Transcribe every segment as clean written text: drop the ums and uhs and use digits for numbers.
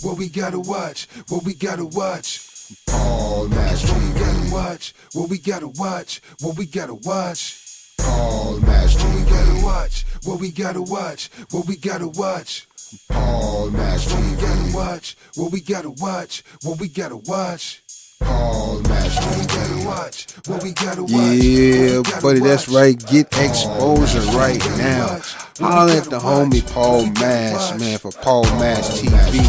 what we gotta watch, what we gotta watch. Paul Match TV. What we gotta watch, what we gotta watch, what we gotta watch. Paul Match TV. What we gotta watch, what we gotta watch, what we gotta watch. Paul Match TV. What we gotta watch, what we gotta watch, what we gotta watch. Paul Match TV. What we gotta watch, what we gotta watch. Yeah, buddy, that's right. Get exposure right now. Holler at the homie Paul Mash, man, for Paul Mash TV.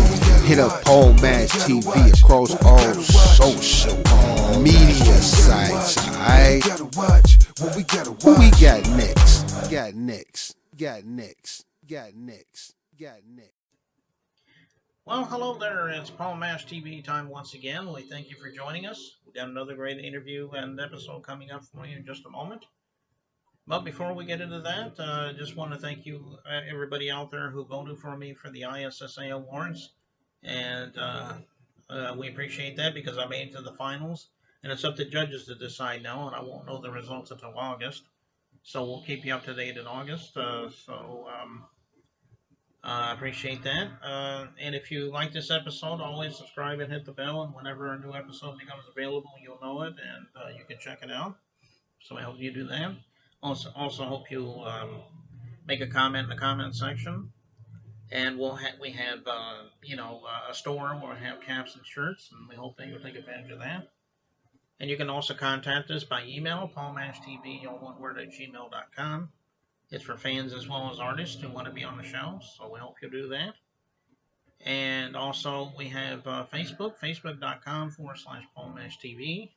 Hit up Paul Mash TV across all social media sites, alright? Who we got next? Got next. Well, hello there. It's Paul Mash TV time once again. We thank you for joining us. We've got another great interview and episode coming up for you in just a moment. But before we get into that, I just want to thank you, everybody out there who voted for me for the ISSA awards. And we appreciate that because I made it to the finals. And it's up to judges to decide now, and I won't know the results until August. So we'll keep you up to date in August. I appreciate that. And if you like this episode, always subscribe and hit the bell. And whenever a new episode becomes available, you'll know it and you can check it out. So I hope you do that. Also hope you make a comment in the comment section. And we have a store where we have caps and shirts, and we hope that you'll take advantage of that. And you can also contact us by email, paulmashtv, all one word, at gmail.com. It's for fans as well as artists who want to be on the show, so we hope you do that. And also, we have Facebook, facebook.com/PaulMashTV.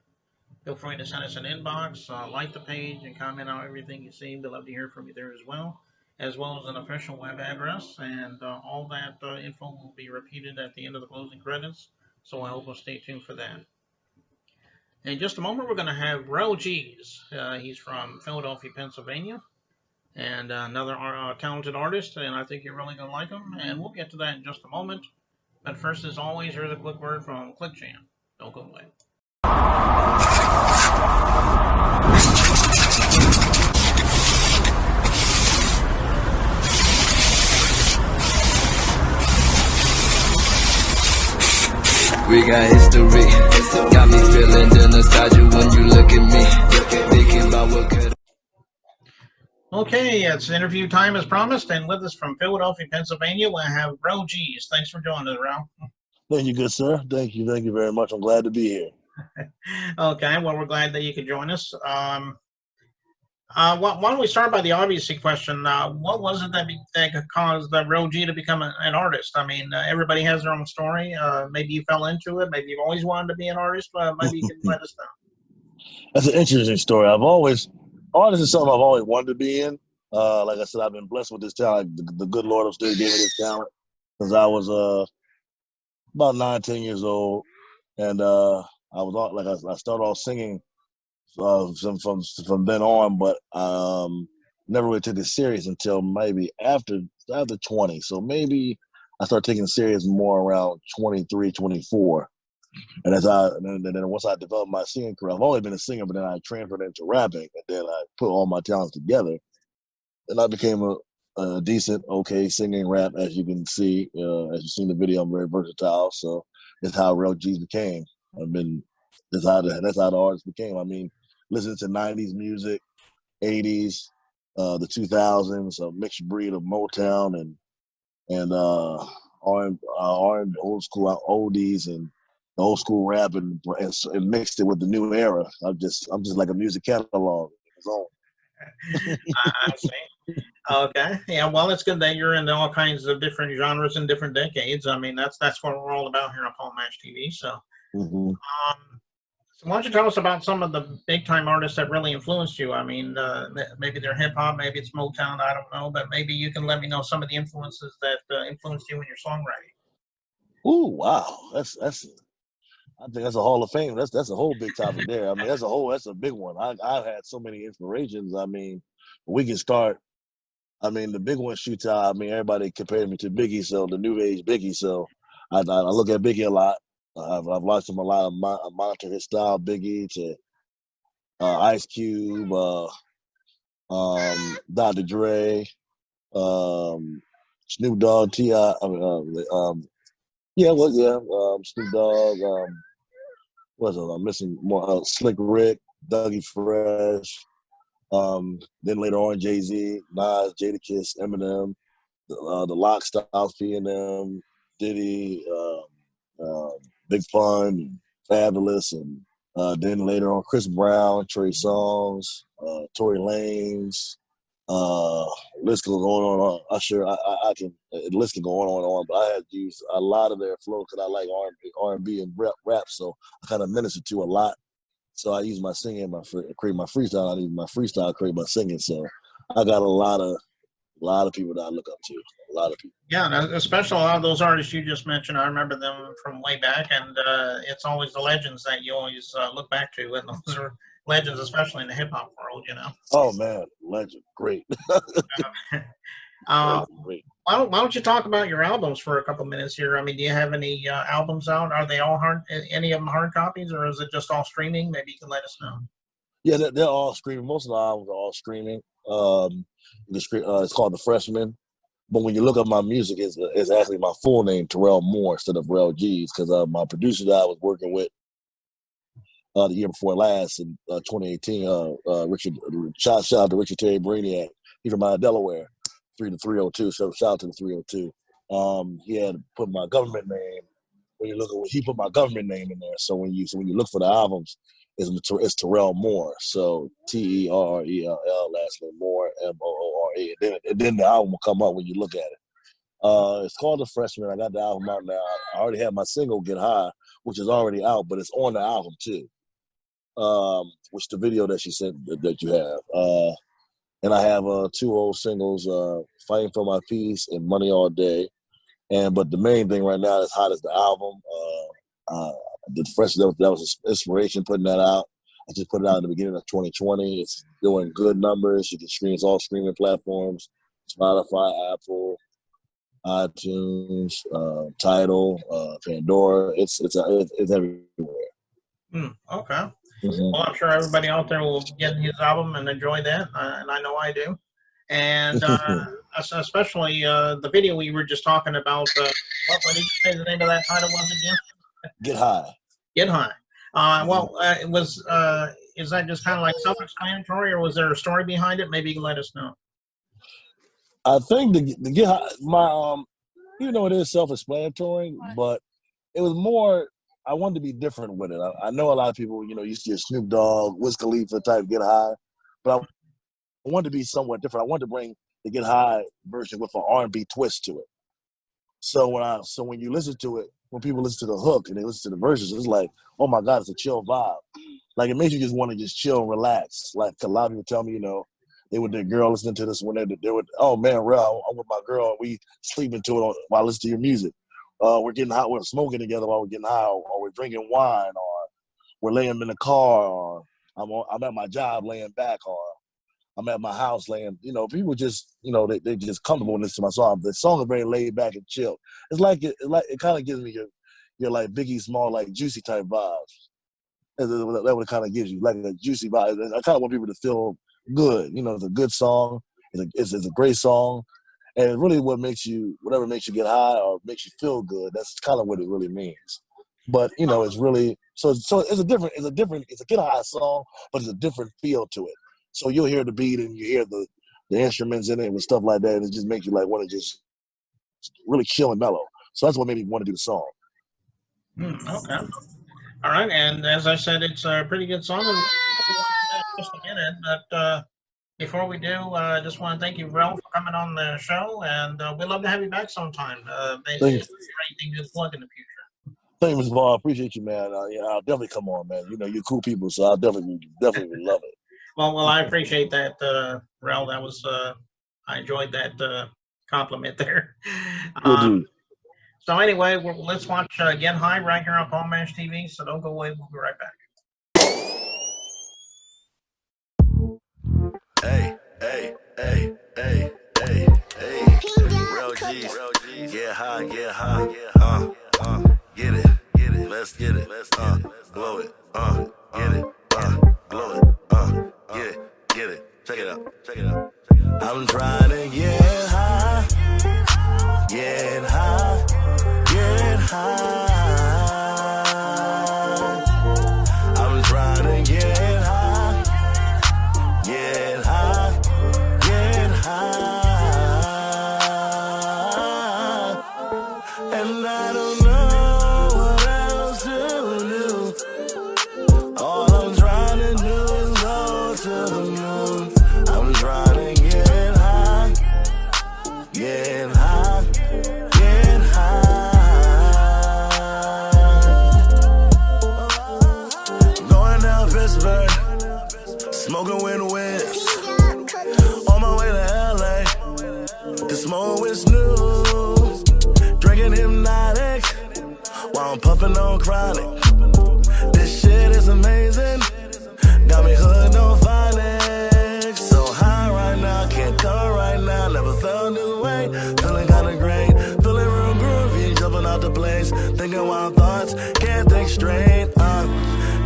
Feel free to send us an inbox, like the page, and comment on everything you see. We'd love to hear from you there as well as an official web address. And all that info will be repeated at the end of the closing credits, so I hope you'll stay tuned for that. In just a moment, we're going to have Rell Geez. He's from Philadelphia, Pennsylvania. And another talented artist, and I think you're really going to like him. And we'll get to that in just a moment. But first, as always, here's a quick word from ClickJam. Don't go away. We got history, got me feeling the nostalgia when you look at me, thinking about what could. Okay, it's interview time as promised, and with us from Philadelphia, Pennsylvania, we have Rell Geez. Thanks for joining us, Rell. Thank you, good sir. Thank you very much. I'm glad to be here. Okay, well, we're glad that you could join us. Why don't we start by the obvious question? What was it that caused Rell Geez to become an artist? I mean, everybody has their own story. Maybe you fell into it. Maybe you've always wanted to be an artist. Maybe you can let us know. That's an interesting story. Artist is something I've always wanted to be in. Like I said, I've been blessed with this talent. The good Lord upstairs gave me this talent since I was about 9, 10 years old, and I started off singing from then on, but never really took it serious until maybe after 20. So maybe I started taking it serious more around 23, 24. And then once I developed my singing career, I've always been a singer, but then I transferred into rapping, and then I put all my talents together, and I became a decent, okay singing rap. As you can see, as you've seen the video, I'm very versatile. So that's how Rell Geez became. That's how the artist became. I mean, listening to 90s music, 80s, the 2000s, a mixed breed of Motown and R&B, old school oldies and the old school rap and mixed it with the new era. I'm just like a music catalog. I see. Okay. Yeah. Well, it's good that you're into all kinds of different genres and different decades. I mean, that's what we're all about here on Paul Mash TV. So, Mm-hmm. So why don't you tell us about some of the big time artists that really influenced you? I mean, maybe they're hip hop, maybe it's Motown. I don't know, but maybe you can let me know some of the influences that influenced you in your songwriting. Ooh, wow. I think that's a Hall of Fame. That's a whole big topic there. I mean, that's a big one. I've had so many inspirations. I mean, we can start. I mean, the big one shoots out. I mean, everybody compared me to Biggie, so the new age Biggie. So I look at Biggie a lot. I've watched him a lot. I monitor his style, Biggie to Ice Cube, Dr. Dre, Snoop Dogg, T.I., Yeah, well, yeah. Snoop Dogg. What's it? I'm missing more. Slick Rick, Dougie Fresh. Then later on, Jay-Z, Nas, Jadakiss, Eminem, the Lock Styles, P&M, Diddy, Big Pun, Fabulous, and then later on, Chris Brown, Trey Songz, Tory Lanez. Uh, list can go on. Usher, I can. The list can go on and on. But I had used a lot of their flow because I like R&B and rap. So I kind of minister to a lot. So I use my singing, create my freestyle. I use my freestyle, create my singing. So I got a lot of people that I look up to. A lot of people. Yeah, and especially a lot of those artists you just mentioned. I remember them from way back, and it's always the legends that you always look back to, and those are legends, especially in the hip hop world. Oh man, legend, great, Uh, great. why don't you talk about your albums for a couple minutes here? I mean, do you have any albums out? Are they all any of them hard copies, or is it just all streaming? Maybe you can let us know. Yeah, they're all streaming. Most of the albums are all streaming. It's called The Freshman. But when you look up my music, it's actually my full name, Terrell Moore, instead of Rell Geez, because my producer that I was working with the year before last in 2018, Richard, shout out to Richard Terry Brainiac. He's from Delaware, 30302. So shout out to the 302. He had put my government name. He put my government name in there. So when you look for the albums, it's Terrell Moore. So Terrell, last name Moore, Moore. And then the album will come up when you look at it. It's called The Freshman. I got the album out now. I already have my single Get High, which is already out, but it's on the album too. Which the video that she sent that you have. And I have two old singles, Fighting for My Peace and Money All Day. But the main thing right now that's hot is the album. The fresh that was inspiration putting that out. I just put it out in the beginning of 2020. It's doing good numbers. You can stream all streaming platforms: Spotify, Apple, iTunes, Tidal, Pandora. It's everywhere. Okay. Mm-hmm. Well, I'm sure everybody out there will get his album and enjoy that, and I know I do. And especially the video we were just talking about. What did you say the name of that title was again? Get High. Get High. It was. Is that just kind of like self-explanatory, or was there a story behind it? Maybe you can let us know. I think the Get High, even though it is self-explanatory, but it was more. I wanted to be different with it. I know a lot of people, you see a Snoop Dogg, Wiz Khalifa type Get High, but I wanted to be somewhat different. I wanted to bring the Get High version with an R&B twist to it. So when you listen to it, when people listen to the hook and they listen to the verses, it's like, oh my God, it's a chill vibe. Like it makes you just want to just chill and relax. Like a lot of people tell me, they with their girl listening to this when they would, oh man, Rell, I'm with my girl and we sleeping to it while listening to your music. We're getting high, we're smoking together while we're getting high, or we're drinking wine, or we're laying in the car, or I'm at my job laying back, or I'm at my house laying, people just, they just comfortable listening to my song. The song is very laid back and chill. It's like it kind of gives me your like Biggie Small, like Juicy type vibes. That's what it kind of gives you, like a juicy vibe. I kind of want people to feel good. It's a good song. It's a great song. And really whatever makes you get high or makes you feel good, that's kind of what it really means. But, it's really, so it's a Get High song, but it's a different feel to it. So you'll hear the beat and you hear the instruments in it and stuff like that. And it just makes you like want to just really chill and mellow. So that's what made me want to do the song. Okay. All right. And as I said, it's a pretty good song. And just a minute, but before we do, I just want to thank you, Rell, for coming on the show. And we'd love to have you back sometime. Maybe anything to plug in the future. Thank you, Mr. Ball. I appreciate you, man. I'll definitely come on, man. You're cool people, so I'll definitely love it. Well, I appreciate that, Rell. That was I enjoyed that compliment there. So anyway, let's watch Get High right here on Paul Mash TV. So don't go away. We'll be right back. Hey, Rell Geez, get high, get it, let's get it, blow it, get it, blow it, get it, check it out. I'm trying to get high, get high, get high. And I don't know what else to do. All I'm trying to do is go to the moon. I'm trying to get high, get high, get high. Going down Pittsburgh, smoking with whips. On my way to LA, to smoke with Snoop. Drinking hypnotic, while I'm puffing on chronic. This shit is amazing, got me hooked on phonics. So high right now, can't come right now. Never felt this way, feeling kinda great. Feeling real groovy, jumping out the place. Thinking wild thoughts, can't think straight.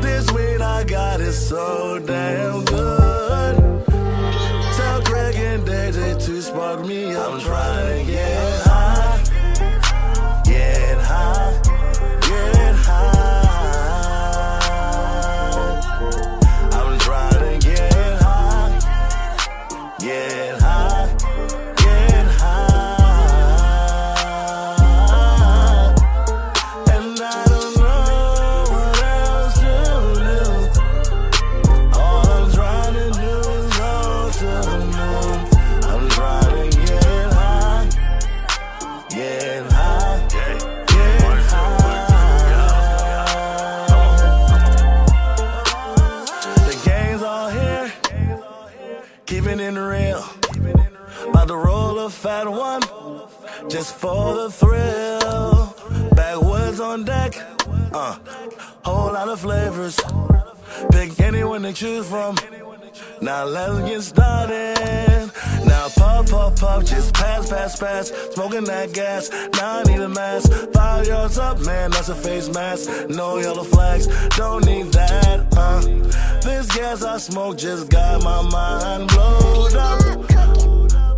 This weed I got is so damn good. Tell Craig and DJ to spark me up. I'm trying to get high, get high, get high. I'm trying to get high, get high, get high. And I don't know what else to do. All I'm trying to do is go to the moon. I'm trying to get high, get high, get high. The gang's all here, keeping it real. About to roll a fat one, just for the thrill. Backwoods on deck, whole lot of flavors. Pick anyone to choose from. Now let's get started. Now puff, puff, puff, just pass, pass, pass. Smoking that gas, now I need a mask. 5 yards up, man, that's a face mask. No yellow flags, don't need that. This gas I smoke just got my mind blowed up.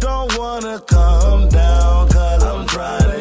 Don't wanna come down, cause I'm trying to